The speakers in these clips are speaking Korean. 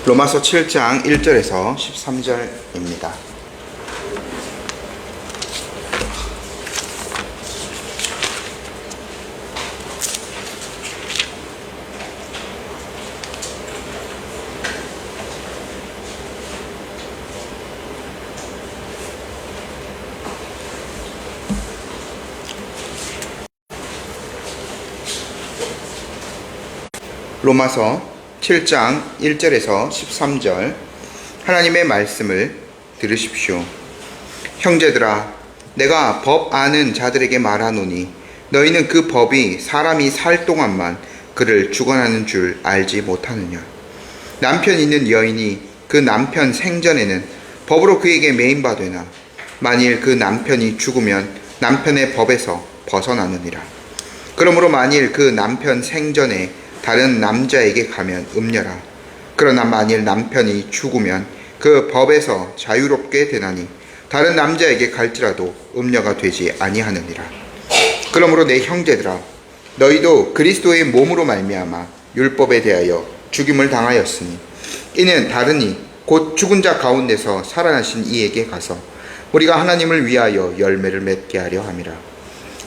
로마서 7장 1절에서 13절입니다. 로마서 7장 1절에서 13절 하나님의 말씀을 들으십시오. 형제들아, 내가 법 아는 자들에게 말하노니 너희는 그 법이 사람이 살 동안만 그를 주관하는 줄 알지 못하느냐. 남편 있는 여인이 그 남편 생전에는 법으로 그에게 매인바 되나 만일 그 남편이 죽으면 남편의 법에서 벗어나느니라. 그러므로 만일 그 남편 생전에 다른 남자에게 가면 음녀라. 그러나 만일 남편이 죽으면 그 법에서 자유롭게 되나니 다른 남자에게 갈지라도 음녀가 되지 아니하느니라. 그러므로 내 형제들아, 너희도 그리스도의 몸으로 말미암아 율법에 대하여 죽임을 당하였으니 이는 다르니 곧 죽은 자 가운데서 살아나신 이에게 가서 우리가 하나님을 위하여 열매를 맺게 하려 함이라.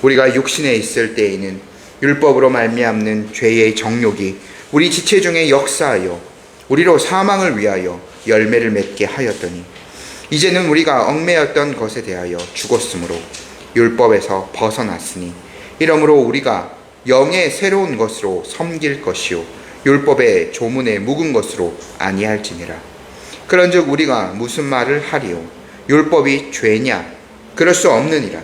우리가 육신에 있을 때에는 율법으로 말미암는 죄의 정욕이 우리 지체 중에 역사하여 우리로 사망을 위하여 열매를 맺게 하였더니 이제는 우리가 얽매였던 것에 대하여 죽었으므로 율법에서 벗어났으니 이러므로 우리가 영의 새로운 것으로 섬길 것이요 율법의 조문에 묵은 것으로 아니할지니라. 그런즉 우리가 무슨 말을 하리요? 율법이 죄냐? 그럴 수 없느니라.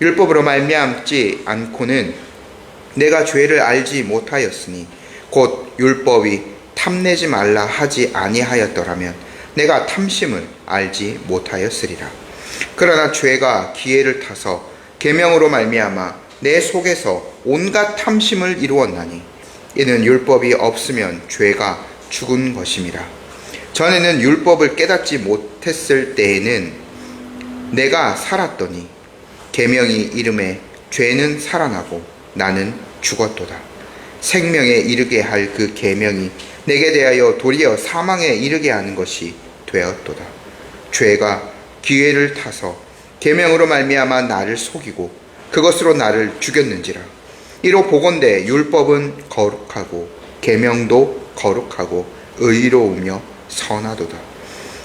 율법으로 말미암지 않고는 내가 죄를 알지 못하였으니 곧 율법이 탐내지 말라 하지 아니하였더라면 내가 탐심을 알지 못하였으리라. 그러나 죄가 기회를 타서 계명으로 말미암아 내 속에서 온갖 탐심을 이루었나니 이는 율법이 없으면 죄가 죽은 것임이라. 전에는 율법을 깨닫지 못했을 때에는 내가 살았더니 계명이 이름에 죄는 살아나고 나는 죽었도다. 생명에 이르게 할 그 계명이 내게 대하여 도리어 사망에 이르게 하는 것이 되었도다. 죄가 기회를 타서 계명으로 말미암아 나를 속이고 그것으로 나를 죽였는지라. 이로 보건대 율법은 거룩하고 계명도 거룩하고 의로우며 선하도다.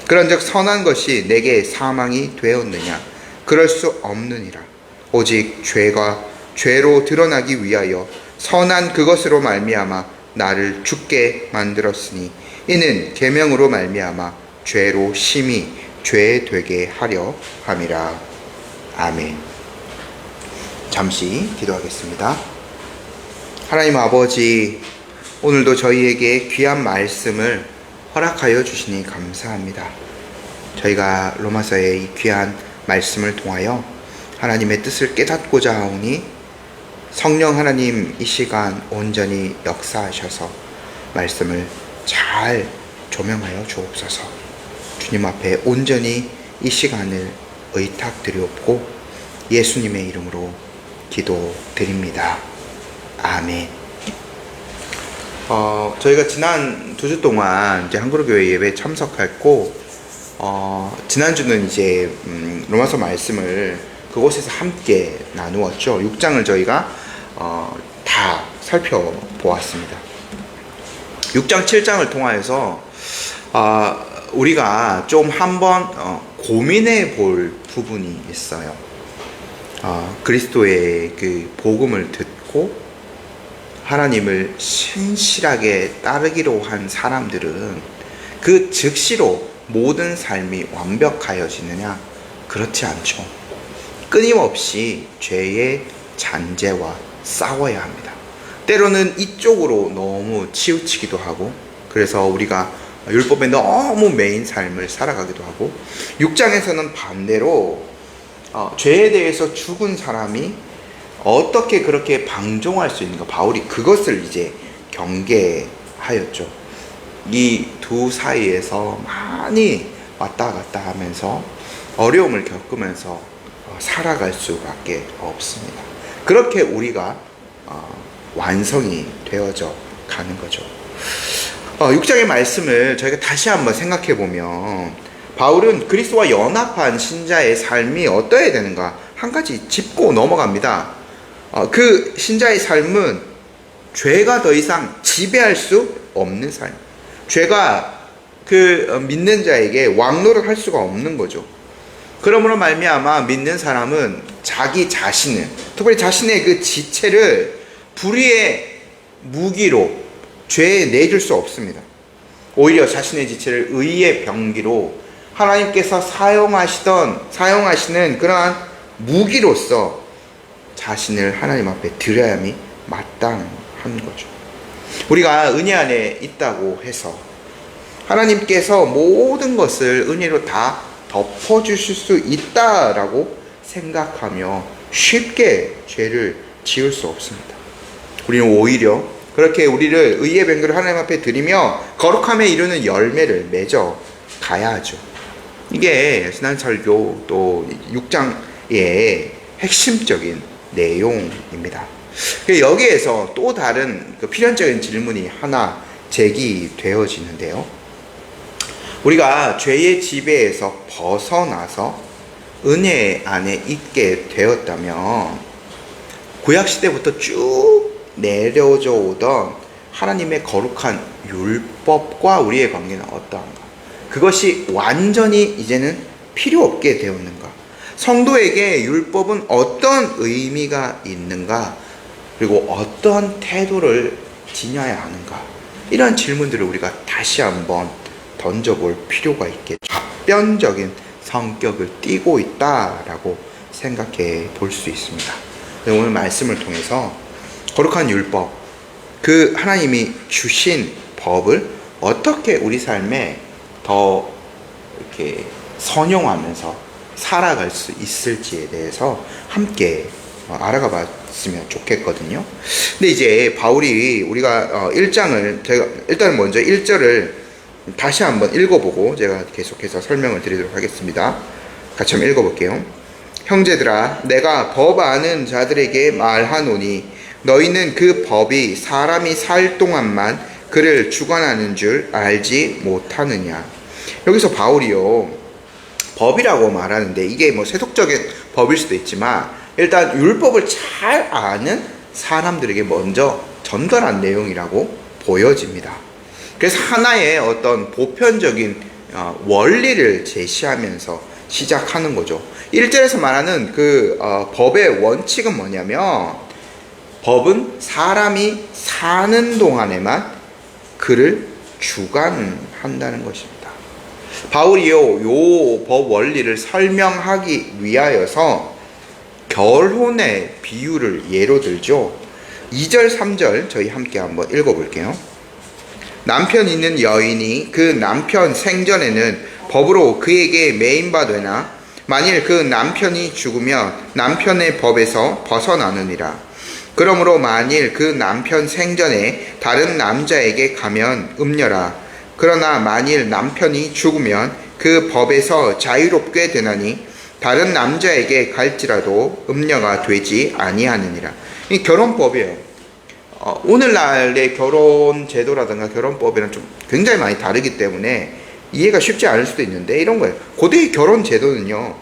그런즉 선한 것이 내게 사망이 되었느냐? 그럴 수 없느니라. 오직 죄가 죄로 드러나기 위하여 선한 그것으로 말미암아 나를 죽게 만들었으니 이는 계명으로 말미암아 죄로 심히 죄 되게 하려 함이라. 아멘. 잠시 기도하겠습니다. 하나님 아버지, 오늘도 저희에게 귀한 말씀을 허락하여 주시니 감사합니다. 저희가 로마서의 이 귀한 말씀을 통하여 하나님의 뜻을 깨닫고자 하오니 성령 하나님 이 시간 온전히 역사하셔서 말씀을 잘 조명하여 주옵소서. 주님 앞에 온전히 이 시간을 의탁드리옵고 예수님의 이름으로 기도드립니다. 아멘. 저희가 지난 2주 동안 이제 한그룹교회 예배에 참석했고 지난주는 이제 로마서 말씀을 그곳에서 함께 나누었죠. 6장을 저희가 다 살펴보았습니다. 6장 7장을 통하여서 우리가 좀 한번 고민해 볼 부분이 있어요. 그리스도의 그 복음을 듣고 하나님을 신실하게 따르기로 한 사람들은 그 즉시로 모든 삶이 완벽하여지느냐? 그렇지 않죠. 끊임없이 죄의 잔재와 싸워야 합니다. 때로는 이쪽으로 너무 치우치기도 하고, 그래서 우리가 율법에 너무 매인 삶을 살아가기도 하고, 6장에서는 반대로 죄에 대해서 죽은 사람이 어떻게 그렇게 방종할 수 있는가, 바울이 그것을 이제 경계하였죠. 이 두 사이에서 많이 왔다 갔다 하면서 어려움을 겪으면서 살아갈 수밖에 없습니다. 그렇게 우리가 완성이 되어져 가는 거죠. 6장의 말씀을 저희가 다시 한번 생각해 보면 바울은 그리스도와 연합한 신자의 삶이 어떠해야 되는가 한 가지 짚고 넘어갑니다. 그 신자의 삶은 죄가 더 이상 지배할 수 없는 삶. 죄가 그 믿는 자에게 왕노릇 할 수가 없는 거죠. 그러므로 말미암아 믿는 사람은 자기 자신을, 특별히 자신의 그 지체를 불의의 무기로 죄에 내줄 수 없습니다. 오히려 자신의 지체를 의의 병기로 하나님께서 사용하시는 그러한 무기로서 자신을 하나님 앞에 드려야만이 마땅한 거죠. 우리가 은혜 안에 있다고 해서 하나님께서 모든 것을 은혜로 다 덮어주실 수 있다라고 생각하며 쉽게 죄를 지을 수 없습니다. 우리는 오히려 그렇게 우리를 의의 병기를 하나님 앞에 드리며 거룩함에 이루는 열매를 맺어 가야 하죠. 이게 신앙설교 또 6장의 핵심적인 내용입니다. 여기에서 또 다른 필연적인 질문이 하나 제기되어지는데요. 우리가 죄의 지배에서 벗어나서 은혜 안에 있게 되었다면 구약시대부터 쭉 내려져 오던 하나님의 거룩한 율법과 우리의 관계는 어떠한가? 그것이 완전히 이제는 필요 없게 되었는가? 성도에게 율법은 어떤 의미가 있는가? 그리고 어떤 태도를 지녀야 하는가? 이런 질문들을 우리가 다시 한번 던져볼 필요가 있겠죠. 답변적인 성격을 띠고 있다라고 생각해 볼 수 있습니다. 오늘 말씀을 통해서 거룩한 율법, 그 하나님이 주신 법을 어떻게 우리 삶에 더 이렇게 선용하면서 살아갈 수 있을지에 대해서 함께 알아가 봤으면 좋겠거든요. 근데 이제 바울이 우리가 1장을 제가 일단 먼저 1절을 다시 한번 읽어보고 제가 계속해서 설명을 드리도록 하겠습니다. 같이 한번 읽어볼게요. 형제들아, 내가 법 아는 자들에게 말하노니 너희는 그 법이 사람이 살 동안만 그를 주관하는 줄 알지 못하느냐. 여기서 바울이요, 법이라고 말하는데 이게 뭐 세속적인 법일 수도 있지만 일단 율법을 잘 아는 사람들에게 먼저 전달한 내용이라고 보여집니다. 그래서 하나의 어떤 보편적인 원리를 제시하면서 시작하는 거죠. 1절에서 말하는 그 법의 원칙은 뭐냐면 법은 사람이 사는 동안에만 그를 주관한다는 것입니다. 바울이요, 요 법 원리를 설명하기 위하여서 결혼의 비유를 예로 들죠. 2절, 3절 저희 함께 한번 읽어볼게요. 남편 있는 여인이 그 남편 생전에는 법으로 그에게 매인받으나 만일 그 남편이 죽으면 남편의 법에서 벗어나느니라. 그러므로 만일 그 남편 생전에 다른 남자에게 가면 음녀라. 그러나 만일 남편이 죽으면 그 법에서 자유롭게 되나니 다른 남자에게 갈지라도 음녀가 되지 아니하느니라. 이 결혼법이에요. 오늘날의 결혼 제도라든가 결혼법이랑 좀 굉장히 많이 다르기 때문에 이해가 쉽지 않을 수도 있는데 이런 거예요. 고대의 결혼 제도는요,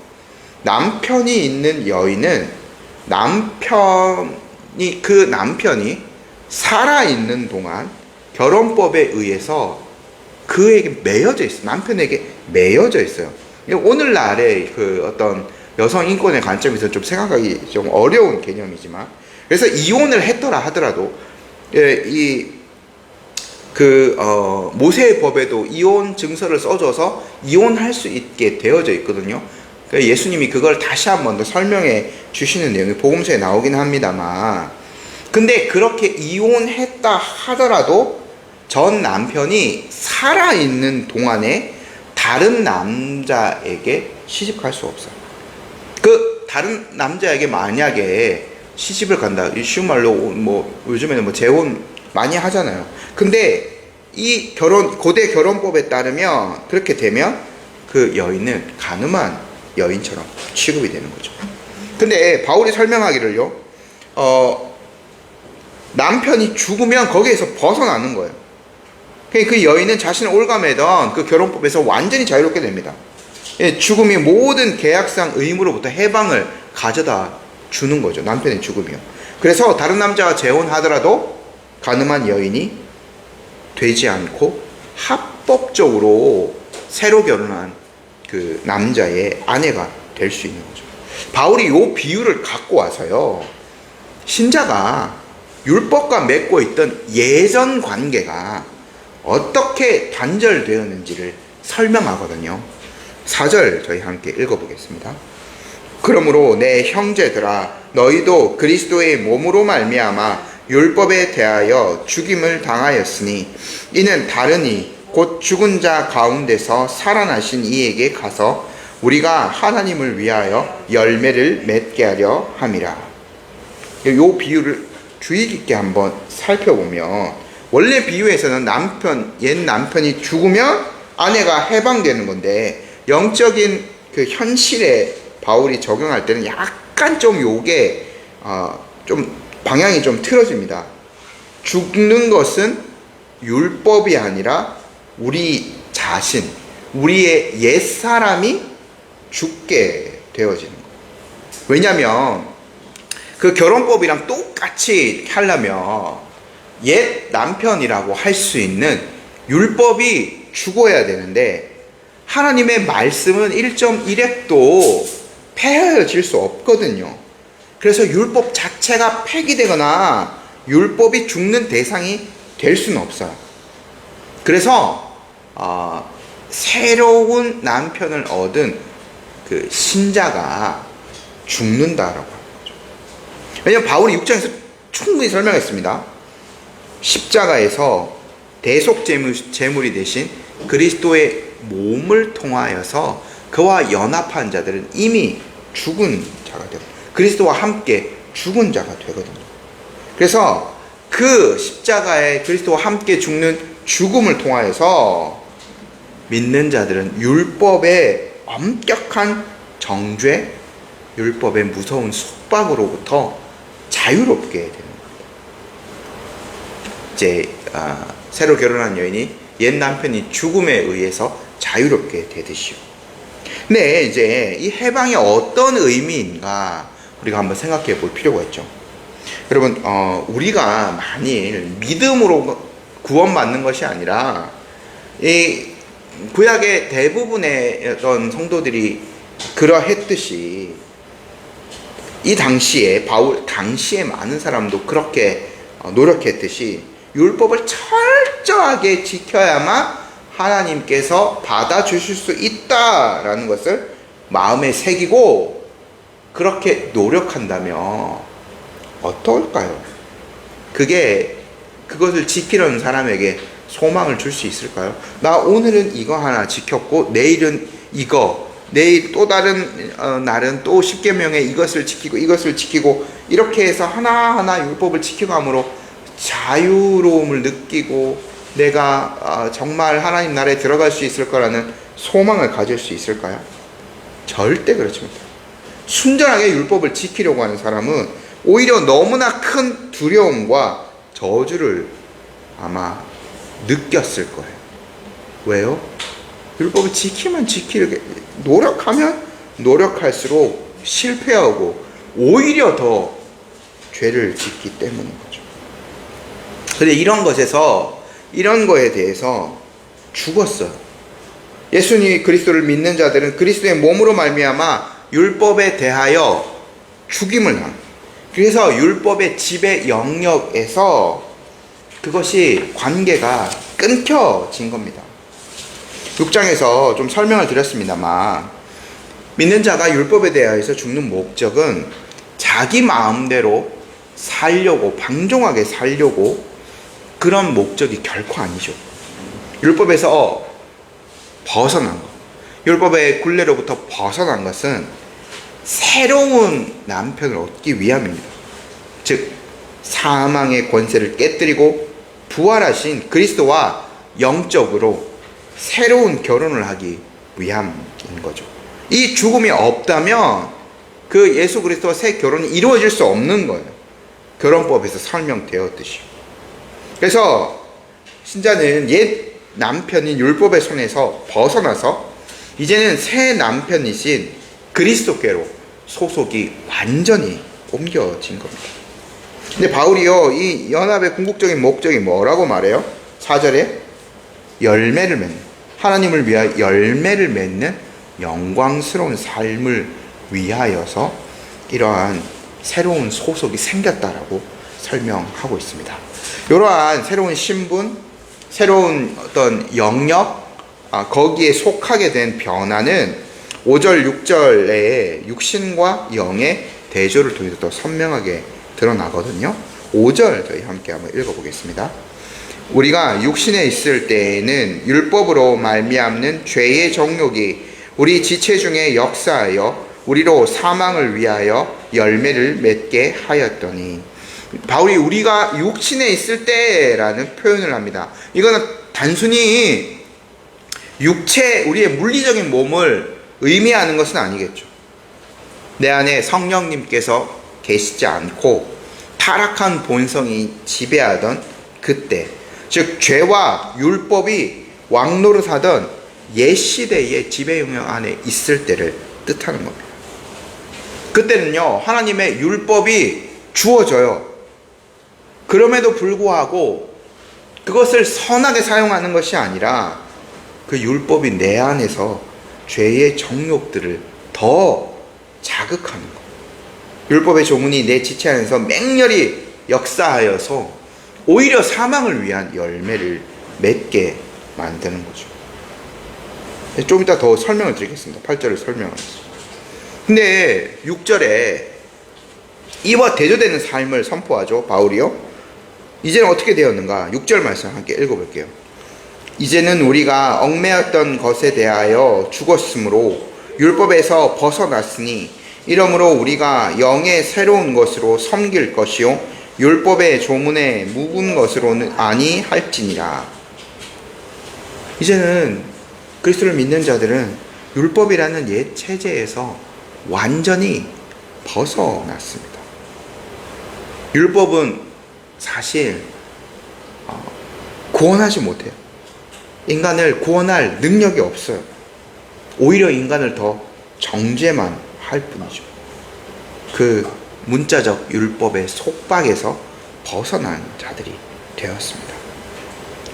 남편이 있는 여인은 그 남편이 살아있는 동안 결혼법에 의해서 그에게 매여져 있어요. 남편에게 매여져 있어요. 오늘날의 그 어떤 여성 인권의 관점에서 좀 생각하기 좀 어려운 개념이지만, 그래서 이혼을 했더라 하더라도 모세의 법에도 이혼 증서를 써줘서 이혼할 수 있게 되어져 있거든요. 예수님이 그걸 다시 한 번 더 설명해 주시는 내용이 복음서에 나오긴 합니다만, 근데 그렇게 이혼했다 하더라도 전 남편이 살아있는 동안에 다른 남자에게 시집갈 수 없어요. 그 다른 남자에게 만약에 시집을 간다, 쉬운 말로 뭐 요즘에는 뭐 재혼 많이 하잖아요. 근데 이 고대 결혼법에 따르면 그렇게 되면 그 여인은 가늠한 여인처럼 취급이 되는 거죠. 근데 바울이 설명하기를요, 남편이 죽으면 거기에서 벗어나는 거예요. 그 여인은 자신을 올가매던 그 결혼법에서 완전히 자유롭게 됩니다. 죽음이 모든 계약상 의무로부터 해방을 가져다 주는 거죠. 남편의 죽음이요. 그래서 다른 남자와 재혼하더라도 가늠한 여인이 되지 않고 합법적으로 새로 결혼한 그 남자의 아내가 될 수 있는 거죠. 바울이 이 비유를 갖고 와서요, 신자가 율법과 맺고 있던 예전 관계가 어떻게 단절되었는지를 설명하거든요. 4절 저희 함께 읽어보겠습니다. 그러므로 내 형제들아, 너희도 그리스도의 몸으로 말미암아 율법에 대하여 죽임을 당하였으니 이는 다르니 곧 죽은 자 가운데서 살아나신 이에게 가서 우리가 하나님을 위하여 열매를 맺게 하려 함이라. 이 비유를 주의 깊게 한번 살펴보면, 원래 비유에서는 옛 남편이 죽으면 아내가 해방되는 건데, 영적인 그 현실에 바울이 적용할 때는 약간 좀 요게 좀 방향이 좀 틀어집니다. 죽는 것은 율법이 아니라 우리 자신, 우리의 옛사람이 죽게 되어지는 거예요. 왜냐하면 그 결혼법이랑 똑같이 하려면 옛 남편이라고 할 수 있는 율법이 죽어야 되는데, 하나님의 말씀은 1.1획도 폐하여질 수 없거든요. 그래서 율법 자체가 폐기되거나 율법이 죽는 대상이 될 수는 없어요. 그래서 새로운 남편을 얻은 그 신자가 죽는다라고 하는 거죠. 왜냐하면 바울이 6장에서 충분히 설명했습니다. 십자가에서 대속 제물이 되신 그리스도의 몸을 통하여서 그와 연합한 자들은 이미 죽은 자가 되고 그리스도와 함께 죽은 자가 되거든요. 그래서 그 십자가에 그리스도와 함께 죽는 죽음을 통하여서 믿는 자들은 율법의 엄격한 정죄, 율법의 무서운 속박으로부터 자유롭게 되는 겁니다. 이제 새로 결혼한 여인이 옛 남편이 죽음에 의해서 자유롭게 되듯이요. 근데 이제 이 해방이 어떤 의미인가 우리가 한번 생각해 볼 필요가 있죠. 여러분, 우리가 만일 믿음으로 구원받는 것이 아니라 이 구약의 대부분의 어떤 성도들이 그러했듯이 이 당시에 바울 당시에 많은 사람도 그렇게 노력했듯이 율법을 철저하게 지켜야만 하나님께서 받아주실 수 있다라는 것을 마음에 새기고 그렇게 노력한다면 어떨까요? 그것을 지키려는 사람에게 소망을 줄 수 있을까요? 나 오늘은 이거 하나 지켰고 내일은 이거, 내일 또 다른 날은 또 십계명에 이것을 지키고 이렇게 해서 하나하나 율법을 지켜감으로 자유로움을 느끼고 내가 정말 하나님 나라에 들어갈 수 있을 거라는 소망을 가질 수 있을까요? 절대 그렇지 못해요. 순전하게 율법을 지키려고 하는 사람은 오히려 너무나 큰 두려움과 저주를 아마 느꼈을 거예요. 왜요? 율법을 지키게 노력하면 노력할수록 실패하고 오히려 더 죄를 짓기 때문인 거죠. 근데 이런 거에 대해서 죽었어요. 예수님 그리스도를 믿는 자들은 그리스도의 몸으로 말미암아 율법에 대하여 죽임을 당합니다. 그래서 율법의 지배 영역에서 그것이 관계가 끊겨진 겁니다. 6장에서 좀 설명을 드렸습니다만, 믿는 자가 율법에 대하여서 죽는 목적은 자기 마음대로 살려고, 방종하게 살려고 그런 목적이 결코 아니죠. 율법에서 벗어난 것, 율법의 굴레로부터 벗어난 것은 새로운 남편을 얻기 위함입니다. 즉 사망의 권세를 깨뜨리고 부활하신 그리스도와 영적으로 새로운 결혼을 하기 위함인 거죠. 이 죽음이 없다면 그 예수 그리스도와 새 결혼이 이루어질 수 없는 거예요. 결혼법에서 설명되었듯이. 그래서 신자는 옛 남편인 율법의 손에서 벗어나서 이제는 새 남편이신 그리스도께로 소속이 완전히 옮겨진 겁니다. 근데 바울이요, 이 연합의 궁극적인 목적이 뭐라고 말해요? 4절에 열매를 맺는, 하나님을 위하여 열매를 맺는 영광스러운 삶을 위하여서 이러한 새로운 소속이 생겼다라고 설명하고 있습니다. 이러한 새로운 신분, 새로운 어떤 영역, 거기에 속하게 된 변화는 5절, 6절에 육신과 영의 대조를 통해서 더 선명하게 드러나거든요. 5절 저희 함께 한번 읽어보겠습니다. 우리가 육신에 있을 때에는 율법으로 말미암는 죄의 정욕이 우리 지체 중에 역사하여 우리로 사망을 위하여 열매를 맺게 하였더니, 바울이 우리가 육신에 있을 때라는 표현을 합니다. 이거는 단순히 육체, 우리의 물리적인 몸을 의미하는 것은 아니겠죠. 내 안에 성령님께서 계시지 않고 타락한 본성이 지배하던 그때, 즉 죄와 율법이 왕노릇하던 옛 시대의 지배 영역 안에 있을 때를 뜻하는 겁니다. 그때는요, 하나님의 율법이 주어져요. 그럼에도 불구하고 그것을 선하게 사용하는 것이 아니라 그 율법이 내 안에서 죄의 정욕들을 더 자극하는 것. 율법의 조문이 내 지체 안에서 맹렬히 역사하여서 오히려 사망을 위한 열매를 맺게 만드는 거죠. 좀 이따 더 설명을 드리겠습니다. 8절을 설명하겠습니다. 근데 6절에 이와 대조되는 삶을 선포하죠, 바울이요. 이제는 어떻게 되었는가? 6절 말씀 함께 읽어볼게요. 이제는 우리가 얽매였던 것에 대하여 죽었으므로 율법에서 벗어났으니 이러므로 우리가 영의 새로운 것으로 섬길 것이요 율법의 조문에 묵은 것으로는 아니할지니라. 이제는 그리스도를 믿는 자들은 율법이라는 옛 체제에서 완전히 벗어났습니다. 율법은 사실 구원하지 못해요. 인간을 구원할 능력이 없어요. 오히려 인간을 더 정죄만 할 뿐이죠. 그 문자적 율법의 속박에서 벗어난 자들이 되었습니다.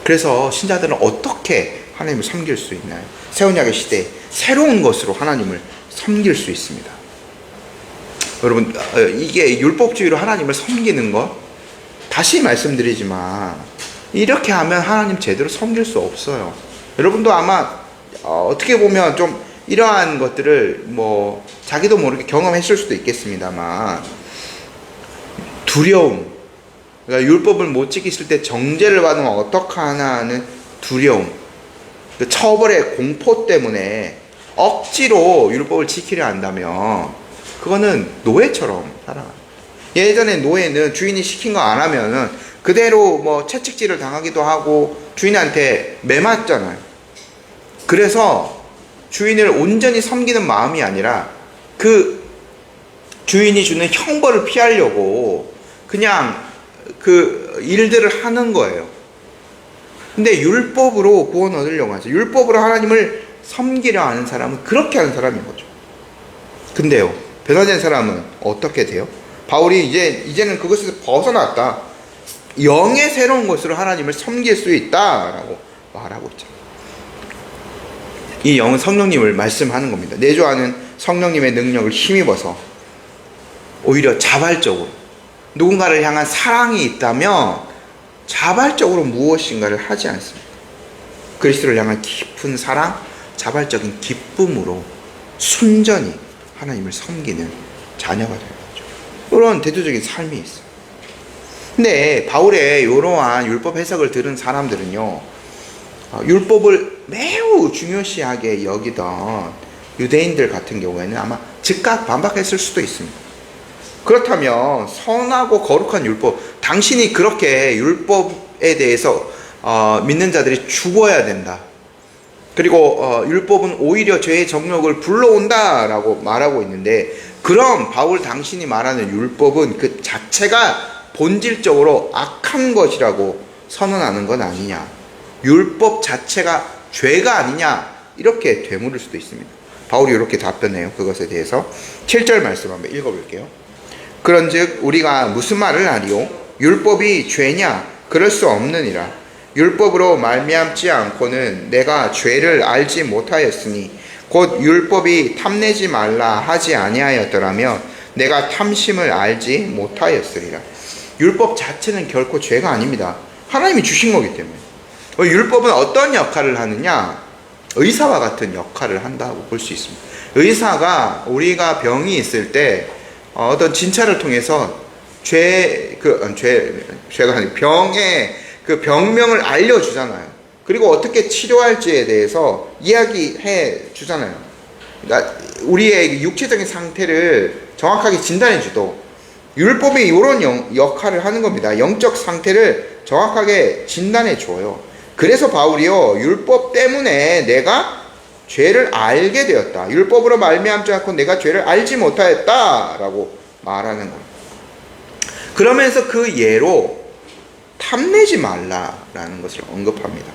그래서 신자들은 어떻게 하나님을 섬길 수 있나요? 새 언약의 시대에 새로운 것으로 하나님을 섬길 수 있습니다. 여러분, 이게 율법주의로 하나님을 섬기는 것, 다시 말씀드리지만 이렇게 하면 하나님 제대로 섬길 수 없어요. 여러분도 아마 어떻게 보면 좀 이러한 것들을 자기도 모르게 경험했을 수도 있겠습니다만, 두려움, 그러니까 율법을 못 지키실 때 정죄를 받으면 어떡하나 하는 두려움, 그 처벌의 공포 때문에 억지로 율법을 지키려 한다면 그거는 노예처럼 살아가요. 예전에 노예는 주인이 시킨 거 안 하면은 그대로 채찍질을 당하기도 하고 주인한테 매맞잖아요. 그래서 주인을 온전히 섬기는 마음이 아니라 그 주인이 주는 형벌을 피하려고 그냥 그 일들을 하는 거예요. 근데 율법으로 구원 얻으려고 하죠. 율법으로 하나님을 섬기려 하는 사람은 그렇게 하는 사람인 거죠. 근데요, 변화된 사람은 어떻게 돼요? 바울이 이제는 그것에서 벗어났다. 영의 새로운 것으로 하나님을 섬길 수 있다라고 말하고 있죠. 이 영은 성령님을 말씀하는 겁니다. 내주하는 성령님의 능력을 힘입어서 오히려 자발적으로 누군가를 향한 사랑이 있다면 자발적으로 무엇인가를 하지 않습니다. 그리스도를 향한 깊은 사랑, 자발적인 기쁨으로 순전히 하나님을 섬기는 자녀가 되는 거죠. 이런 대조적인 삶이 있어요. 근데 바울의 이러한 율법 해석을 들은 사람들은요, 율법을 매우 중요시하게 여기던 유대인들 같은 경우에는 아마 즉각 반박했을 수도 있습니다. 그렇다면 선하고 거룩한 율법, 당신이 그렇게 율법에 대해서 믿는 자들이 죽어야 된다. 그리고 율법은 오히려 죄의 정욕을 불러온다라고 말하고 있는데, 그럼 바울 당신이 말하는 율법은 그 자체가 본질적으로 악한 것이라고 선언하는 건 아니냐, 율법 자체가 죄가 아니냐 이렇게 되물을 수도 있습니다. 바울이 이렇게 답변해요. 그것에 대해서 7절 말씀 한번 읽어볼게요. 그런즉 우리가 무슨 말을 하리요? 율법이 죄냐? 그럴 수 없느니라. 율법으로 말미암지 않고는 내가 죄를 알지 못하였으니 곧 율법이 탐내지 말라 하지 아니하였더라면 내가 탐심을 알지 못하였으리라. 율법 자체는 결코 죄가 아닙니다. 하나님이 주신 거기 때문에. 율법은 어떤 역할을 하느냐? 의사와 같은 역할을 한다고 볼 수 있습니다. 의사가 우리가 병이 있을 때 어떤 진찰을 통해서 죄가 아니고 병의 그 병명을 알려주잖아요. 그리고 어떻게 치료할지에 대해서 이야기해 주잖아요. 그러니까 우리의 육체적인 상태를 정확하게 진단해 주도 율법이 이런 역할을 하는 겁니다. 영적 상태를 정확하게 진단해 줘요. 그래서 바울이요, 율법 때문에 내가 죄를 알게 되었다. 율법으로 말미암지 않고 내가 죄를 알지 못하였다라고 말하는 거예요. 그러면서 그 예로 탐내지 말라라는 것을 언급합니다.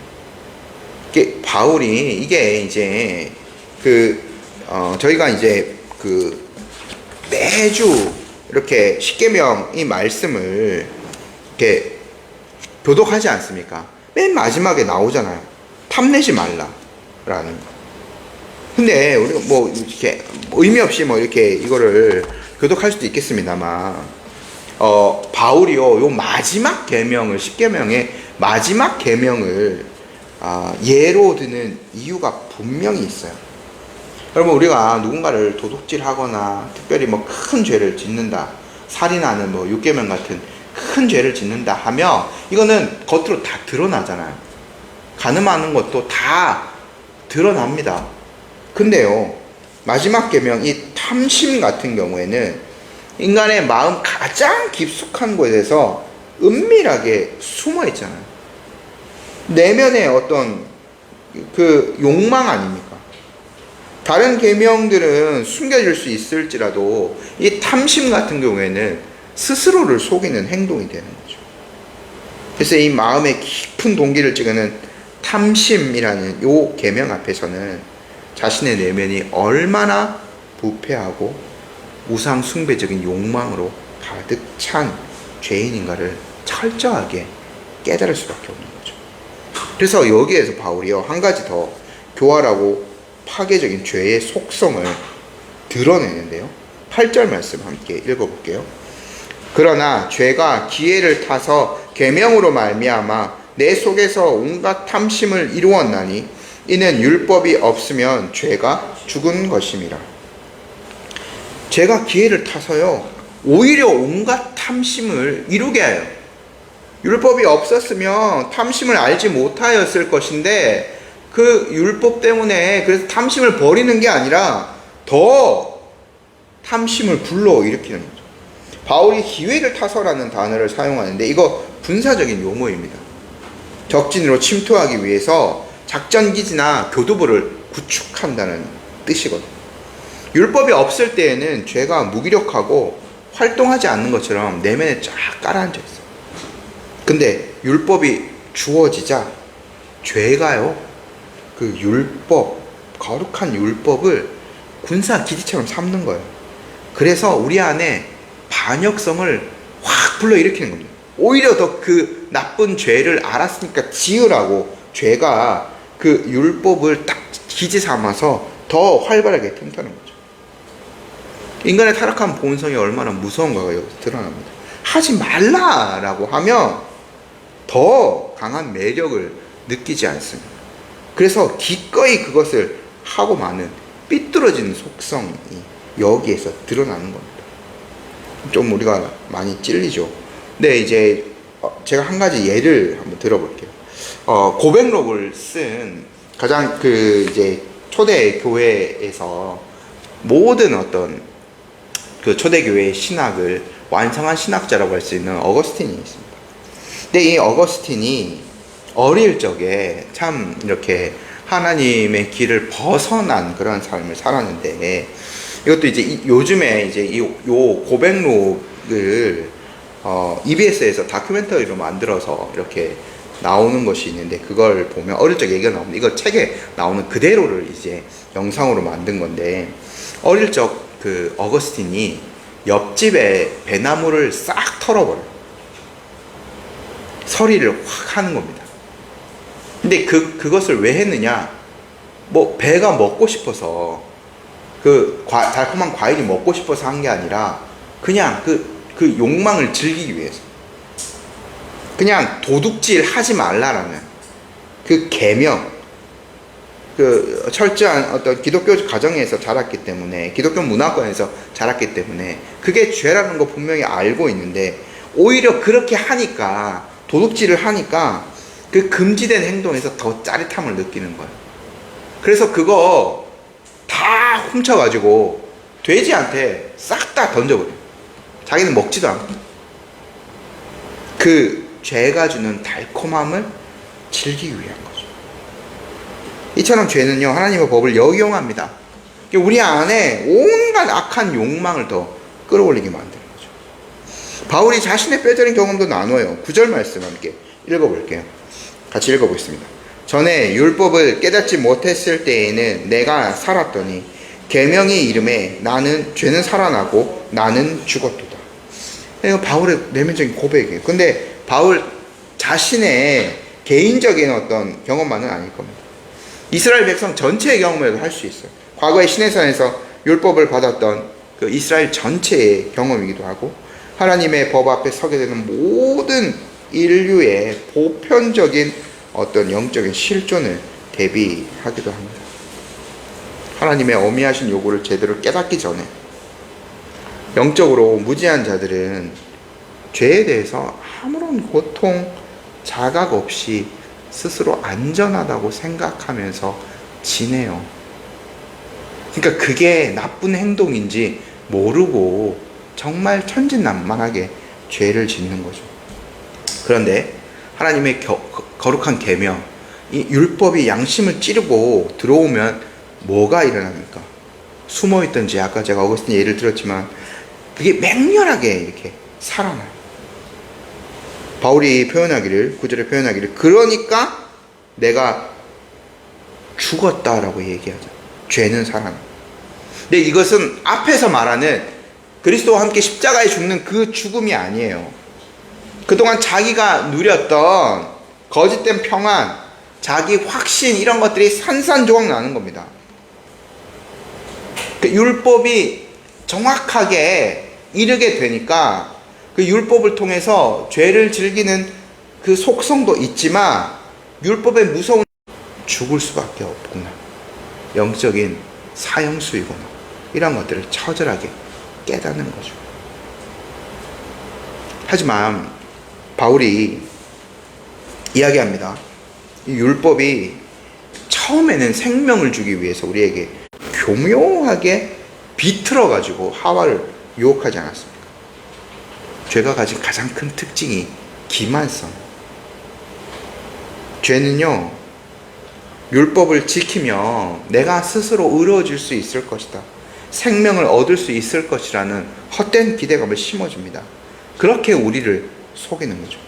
바울이 이게 이제 저희가 이제 매주 이렇게 십계명 이 말씀을 이렇게 교독하지 않습니까? 맨 마지막에 나오잖아요. 탐내지 말라라는 거. 근데 우리가 뭐 이렇게 의미 없이 뭐 이렇게 이거를 교독할 수도 있겠습니다만, 바울이요, 요 마지막 계명을, 십계명의 마지막 계명을 예로 드는 이유가 분명히 있어요. 여러분, 우리가 누군가를 도둑질하거나 특별히 뭐 큰 죄를 짓는다, 살인하는 뭐 육계명 같은 큰 죄를 짓는다 하면 이거는 겉으로 다 드러나잖아요. 간음하는 것도 다 드러납니다. 근데요, 마지막 계명 이 탐심 같은 경우에는 인간의 마음 가장 깊숙한 곳에서 은밀하게 숨어 있잖아요. 내면의 어떤 그 욕망 아닙니까? 다른 계명들은 숨겨질 수 있을지라도 이 탐심 같은 경우에는 스스로를 속이는 행동이 되는 거죠. 그래서 이 마음의 깊은 동기를 찌르는 탐심이라는 요 계명 앞에서는 자신의 내면이 얼마나 부패하고 우상 숭배적인 욕망으로 가득 찬 죄인인가를 철저하게 깨달을 수밖에 없는 거죠. 그래서 여기에서 바울이요, 한 가지 더 교활하고 파괴적인 죄의 속성을 드러내는데요. 8절 말씀 함께 읽어볼게요. 그러나 죄가 기회를 타서 계명으로 말미암아 내 속에서 온갖 탐심을 이루었나니 이는 율법이 없으면 죄가 죽은 것임이라. 죄가 기회를 타서요, 오히려 온갖 탐심을 이루게 해요. 율법이 없었으면 탐심을 알지 못하였을 것인데 그 율법 때문에 그래서 탐심을 버리는 게 아니라 더 탐심을 불러일으키는 거죠. 바울이 기회를 타서라는 단어를 사용하는데 이거 군사적인 용어입니다. 적진으로 침투하기 위해서 작전기지나 교두보를 구축한다는 뜻이거든요. 율법이 없을 때에는 죄가 무기력하고 활동하지 않는 것처럼 내면에 쫙 깔아앉아 있어요. 근데 율법이 주어지자 죄가요, 그 율법, 거룩한 율법을 군사기지처럼 삼는 거예요. 그래서 우리 안에 반역성을 확 불러일으키는 겁니다. 오히려 더 그 나쁜 죄를 알았으니까 지으라고 죄가 그 율법을 딱 기지 삼아서 더 활발하게 틈타는 거죠. 인간의 타락한 본성이 얼마나 무서운가가 여기서 드러납니다. 하지 말라라고 하면 더 강한 매력을 느끼지 않습니다. 그래서 기꺼이 그것을 하고 마는 삐뚤어진 속성이 여기에서 드러나는 겁니다. 좀 우리가 많이 찔리죠. 근데 이제 제가 한 가지 예를 한번 들어볼게요. 고백록을 쓴 가장 이제 초대 교회에서 모든 어떤 그 초대 교회의 신학을 완성한 신학자라고 할 수 있는 어거스틴이 있습니다. 근데 이 어거스틴이 어릴 적에 참 이렇게 하나님의 길을 벗어난 그런 삶을 살았는데, 이것도 이제 요즘에 이제 요 고백록을 EBS에서 다큐멘터리로 만들어서 이렇게 나오는 것이 있는데, 그걸 보면 어릴 적 얘기가 나오는데, 이거 책에 나오는 그대로를 이제 영상으로 만든 건데, 어릴 적 그 어거스틴이 옆집에 배나무를 싹 털어버려요. 서리를 확 하는 겁니다. 근데 그것을 왜 했느냐? 뭐 배가 먹고 싶어서, 달콤한 과일이 먹고 싶어서 한 게 아니라 그냥 그 욕망을 즐기기 위해서, 그냥 도둑질 하지 말라라는 그 계명, 그 철저한 어떤 기독교 가정에서 자랐기 때문에, 기독교 문화권에서 자랐기 때문에 그게 죄라는 거 분명히 알고 있는데, 오히려 그렇게 하니까, 도둑질을 하니까 그 금지된 행동에서 더 짜릿함을 느끼는 거예요. 그래서 그거 다 훔쳐가지고 돼지한테 싹 다 던져버려요. 자기는 먹지도 않고. 그 죄가 주는 달콤함을 즐기기 위한 거죠. 이처럼 죄는요, 하나님의 법을 역용합니다. 우리 안에 온갖 악한 욕망을 더 끌어올리게 만드는 거죠. 바울이 자신의 뼈저린 경험도 나눠요. 9절 말씀 함께 읽어볼게요. 같이 읽어보겠습니다. 전에 율법을 깨닫지 못했을 때에는 내가 살았더니 계명이 이름에 나는 죄는 살아나고 나는 죽었도다. 이거 바울의 내면적인 고백이에요. 근데 바울 자신의 개인적인 어떤 경험만은 아닐 겁니다. 이스라엘 백성 전체의 경험에도 할 수 있어요. 과거에 시내산에서 율법을 받았던 그 이스라엘 전체의 경험이기도 하고, 하나님의 법 앞에 서게 되는 모든 인류의 보편적인 어떤 영적인 실존을 대비하기도 합니다. 하나님의 어미하신 요구를 제대로 깨닫기 전에 영적으로 무지한 자들은 죄에 대해서 아무런 고통, 자각 없이 스스로 안전하다고 생각하면서 지내요. 그러니까 그게 나쁜 행동인지 모르고 정말 천진난만하게 죄를 짓는 거죠. 그런데 하나님의 거룩한 계명, 이 율법이 양심을 찌르고 들어오면 뭐가 일어납니까? 숨어있던 죄, 아까 제가 어거스틴 예를 들었지만 그게 맹렬하게 이렇게 살아나요. 바울이 표현하기를, 9절에 표현하기를, 그러니까 내가 죽었다라고 얘기하죠. 죄는 살아나. 근데 이것은 앞에서 말하는 그리스도와 함께 십자가에 죽는 그 죽음이 아니에요. 그동안 자기가 누렸던 거짓된 평안, 자기 확신, 이런 것들이 산산조각 나는 겁니다. 그 율법이 정확하게 이르게 되니까 그 율법을 통해서 죄를 즐기는 그 속성도 있지만, 율법의 무서운 죽을 수밖에 없구나, 영적인 사형수이구나, 이런 것들을 처절하게 깨닫는 거죠. 하지만 바울이 이야기합니다. 이 율법이 처음에는 생명을 주기 위해서 우리에게 교묘하게 비틀어 가지고 하와를 유혹하지 않았습니까? 죄가 가진 가장 큰 특징이 기만성. 죄는요, 율법을 지키면 내가 스스로 의로워질 수 있을 것이다, 생명을 얻을 수 있을 것이라는 헛된 기대감을 심어줍니다. 그렇게 우리를 속이는 거죠.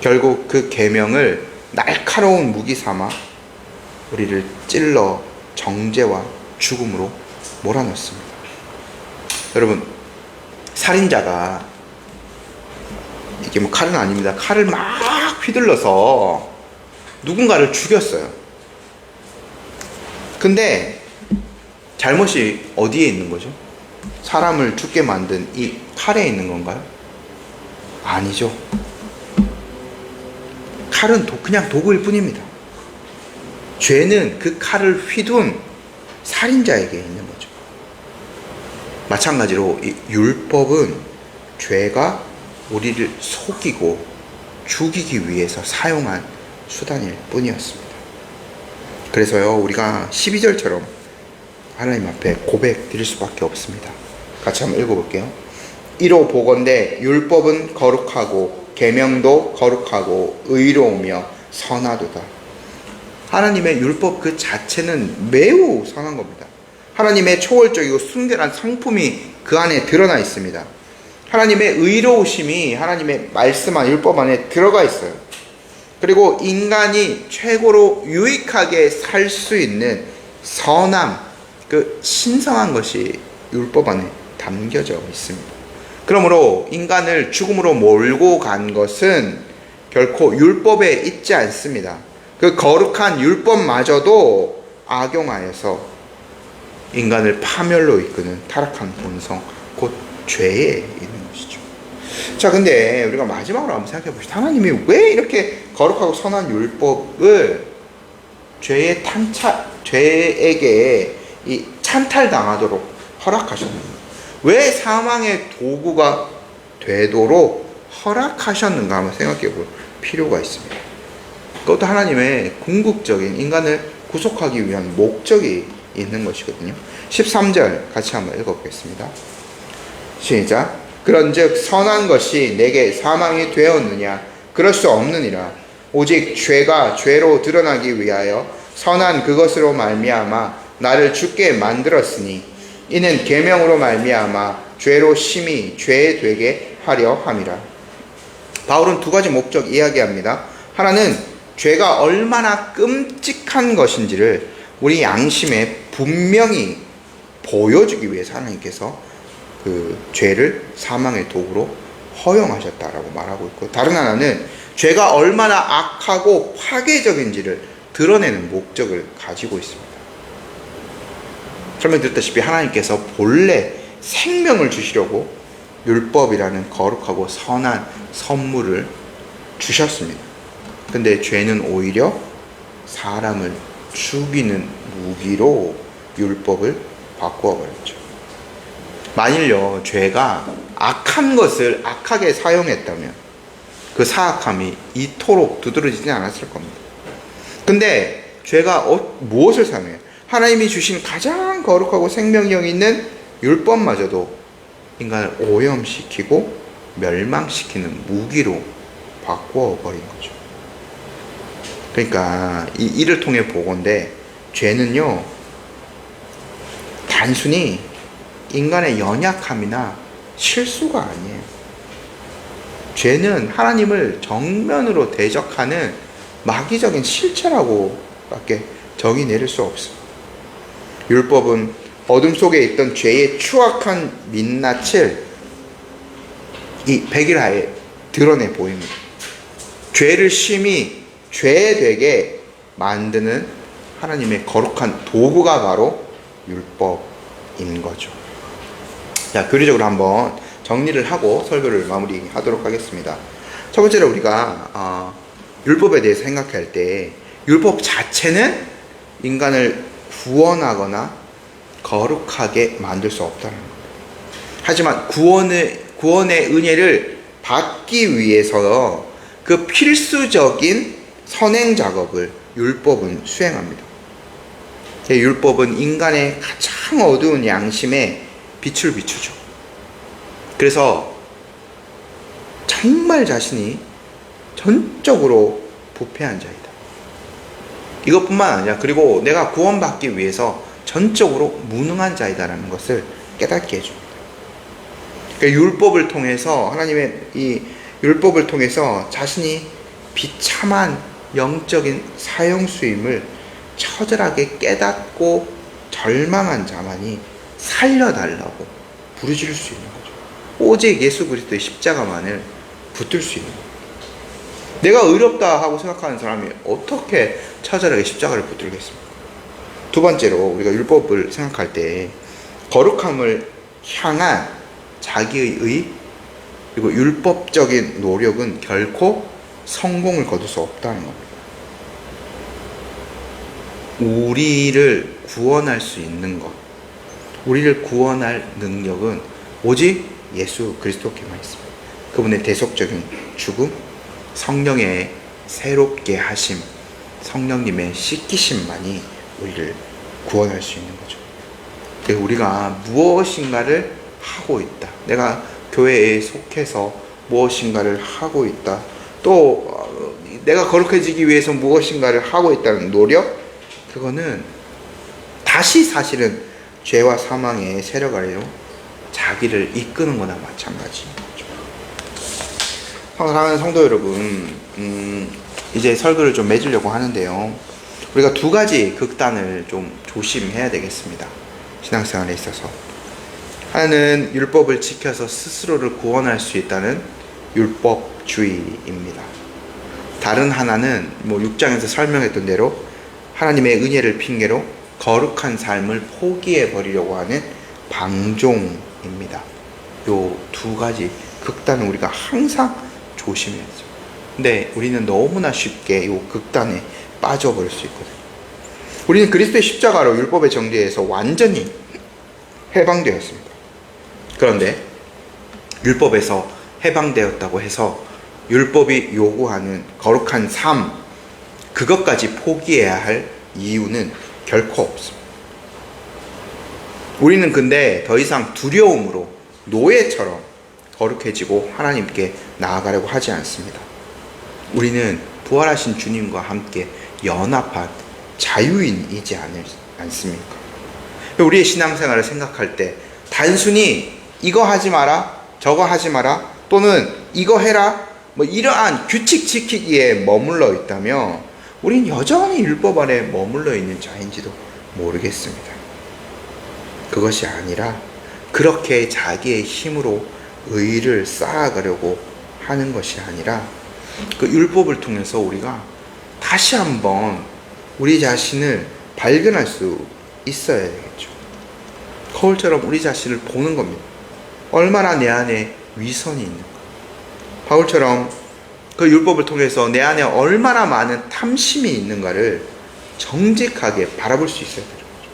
결국 그 계명을 날카로운 무기 삼아 우리를 찔러 정죄와 죽음으로 몰아넣습니다. 여러분, 살인자가, 이게 뭐 칼은 아닙니다, 칼을 막 휘둘러서 누군가를 죽였어요. 근데 잘못이 어디에 있는 거죠? 사람을 죽게 만든 이 칼에 있는 건가요? 아니죠. 칼은 그냥 도구일 뿐입니다. 죄는 그 칼을 휘둔 살인자에게 있는 거죠. 마찬가지로 이 율법은 죄가 우리를 속이고 죽이기 위해서 사용한 수단일 뿐이었습니다. 그래서요, 우리가 12절처럼 하나님 앞에 고백 드릴 수밖에 없습니다. 같이 한번 읽어볼게요. 이로 보건대 율법은 거룩하고 계명도 거룩하고 의로우며 선하도다. 하나님의 율법 그 자체는 매우 선한 겁니다. 하나님의 초월적이고 순결한 성품이 그 안에 드러나 있습니다. 하나님의 의로우심이 하나님의 말씀 안, 율법 안에 들어가 있어요. 그리고 인간이 최고로 유익하게 살 수 있는 선함, 그 신성한 것이 율법 안에 담겨져 있습니다. 그러므로 인간을 죽음으로 몰고 간 것은 결코 율법에 있지 않습니다. 그 거룩한 율법마저도 악용하여서 인간을 파멸로 이끄는 타락한 본성, 곧 죄에 있는 것이죠. 자, 근데 우리가 마지막으로 한번 생각해 봅시다. 하나님이 왜 이렇게 거룩하고 선한 율법을 죄에게 이 찬탈당하도록 허락하셨는가? 왜 사망의 도구가 되도록 허락하셨는가 한번 생각해 볼 필요가 있습니다. 그것도 하나님의 궁극적인 인간을 구속하기 위한 목적이 있는 것이거든요. 13절 같이 한번 읽어보겠습니다. 시작. 그런즉 선한 것이 내게 사망이 되었느냐? 그럴 수 없느니라. 오직 죄가 죄로 드러나기 위하여 선한 그것으로 말미암아 나를 죽게 만들었으니 이는 계명으로 말미암아 죄로 심히 죄되게 하려 함이라. 바울은 두 가지 목적 이야기합니다. 하나는 죄가 얼마나 끔찍한 것인지를 우리 양심에 분명히 보여주기 위해서 하나님께서 그 죄를 사망의 도구로 허용하셨다라고 말하고 있고, 다른 하나는 죄가 얼마나 악하고 파괴적인지를 드러내는 목적을 가지고 있습니다. 설명드렸다시피 하나님께서 본래 생명을 주시려고 율법이라는 거룩하고 선한 선물을 주셨습니다. 근데 죄는 오히려 사람을 죽이는 무기로 율법을 바꾸어 버렸죠. 만일요, 죄가 악한 것을 악하게 사용했다면 그 사악함이 이토록 두드러지지 않았을 겁니다. 근데 죄가 무엇을 사용해요? 하나님이 주신 가장 거룩하고 생명력 있는 율법마저도 인간을 오염시키고 멸망시키는 무기로 바꾸어 버린 거죠. 그러니까 이를 통해 보건대 죄는요, 단순히 인간의 연약함이나 실수가 아니에요. 죄는 하나님을 정면으로 대적하는 마귀적인 실체라고밖에 정의 내릴 수 없습니다. 율법은 어둠 속에 있던 죄의 추악한 민낯을 이 백일하에 드러내 보입니다. 죄를 심히 죄되게 만드는 하나님의 거룩한 도구가 바로 율법인 거죠. 자, 교리적으로 한번 정리를 하고 설교를 마무리하도록 하겠습니다. 첫 번째로 우리가 율법에 대해서 생각할 때 율법 자체는 인간을 구원하거나 거룩하게 만들 수 없다는 겁니다. 하지만 구원의 은혜를 받기 위해서 그 필수적인 선행 작업을 율법은 수행합니다. 율법은 인간의 가장 어두운 양심에 빛을 비추죠. 그래서 정말 자신이 전적으로 부패한 자이다. 이것뿐만 아니라 그리고 내가 구원받기 위해서 전적으로 무능한 자이다라는 것을 깨닫게 해줍니다. 그러니까 율법을 통해서 하나님의 이 율법을 통해서 자신이 비참한 영적인 사형수임을 처절하게 깨닫고 절망한 자만이 살려달라고 부르짖을 수 있는 거죠. 오직 예수 그리스도의 십자가만을 붙들 수 있는 거예요. 내가 의롭다 하고 생각하는 사람이 어떻게 처절하게 십자가를 붙들겠습니까? 두 번째로 우리가 율법을 생각할 때 거룩함을 향한 자기의 의 그리고 율법적인 노력은 결코 성공을 거둘 수 없다는 겁니다. 우리를 구원할 수 있는 것, 우리를 구원할 능력은 오직 예수 그리스도께만 있습니다. 그분의 대속적인 죽음, 성령의 새롭게 하심, 성령님의 씻기심만이 우리를 구원할 수 있는 거죠. 그래서 우리가 무엇인가를 하고 있다. 내가 교회에 속해서 무엇인가를 하고 있다. 또 내가 거룩해지기 위해서 무엇인가를 하고 있다는 노력, 그거는 다시 사실은 죄와 사망의 세력 아래로 자기를 이끄는 거나 마찬가지인 거죠. 사랑하는 성도 여러분, 이제 설교를 좀 맺으려고 하는데요. 우리가 두 가지 극단을 좀 조심해야 되겠습니다. 신앙생활에 있어서. 하나는 율법을 지켜서 스스로를 구원할 수 있다는 율법주의입니다. 다른 하나는 6장에서 설명했던 대로 하나님의 은혜를 핑계로 거룩한 삶을 포기해 버리려고 하는 방종입니다. 요 두 가지 극단은 우리가 항상 조심해야죠. 근데 우리는 너무나 쉽게 요 극단에 빠져버릴 수 있거든요. 우리는 그리스도의 십자가로 율법의 정죄에서 완전히 해방되었습니다. 그런데 율법에서 해방되었다고 해서 율법이 요구하는 거룩한 삶, 그것까지 포기해야 할 이유는 결코 없습니다. 우리는 근데 더 이상 두려움으로 노예처럼 거룩해지고 하나님께 나아가려고 하지 않습니다. 우리는 부활하신 주님과 함께 연합한 자유인이지 않습니까? 우리의 신앙생활을 생각할 때 단순히 이거 하지 마라, 저거 하지 마라, 또는 이거 해라, 이러한 규칙 지키기에 머물러 있다면 우린 여전히 율법 안에 머물러 있는 자인지도 모르겠습니다. 그것이 아니라 그렇게 자기의 힘으로 의를 쌓아가려고 하는 것이 아니라 그 율법을 통해서 우리가 다시 한번 우리 자신을 발견할 수 있어야 되겠죠. 거울처럼 우리 자신을 보는 겁니다. 얼마나 내 안에 위선이 있는가. 바울처럼 그 율법을 통해서 내 안에 얼마나 많은 탐심이 있는가를 정직하게 바라볼 수 있어야 되는 거죠.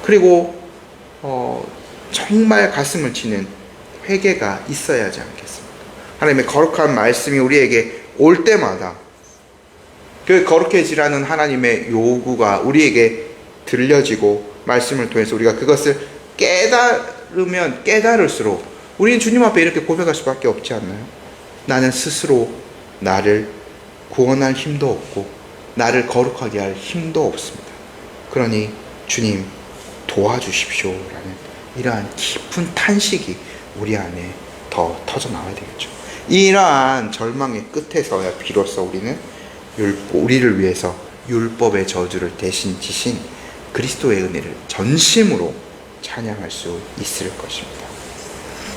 그리고 정말 가슴을 치는 회개가 있어야 하지 않겠습니까? 하나님의 거룩한 말씀이 우리에게 올 때마다 그 거룩해지라는 하나님의 요구가 우리에게 들려지고 말씀을 통해서 우리가 그것을 깨달으면 깨달을수록 우리는 주님 앞에 이렇게 고백할 수밖에 없지 않나요? 나는 스스로 나를 구원할 힘도 없고 나를 거룩하게 할 힘도 없습니다. 그러니 주님 도와주십시오 라는 이러한 깊은 탄식이 우리 안에 더 터져 나와야 되겠죠. 이러한 절망의 끝에서야 비로소 우리는 우리를 위해서 율법의 저주를 대신 지신 그리스도의 은혜를 전심으로 찬양할 수 있을 것입니다.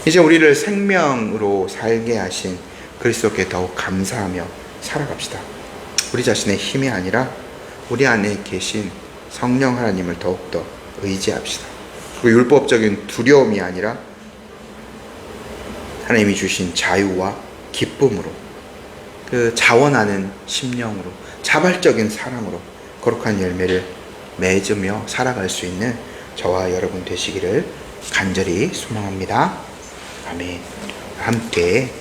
이제 우리를 생명으로 살게 하신 그리스도께 더욱 감사하며 살아갑시다. 우리 자신의 힘이 아니라 우리 안에 계신 성령 하나님을 더욱더 의지합시다. 그리고 율법적인 두려움이 아니라 하나님이 주신 자유와 기쁨으로 그 자원하는 심령으로 자발적인 사랑으로 거룩한 열매를 맺으며 살아갈 수 있는 저와 여러분 되시기를 간절히 소망합니다. 아멘. 함께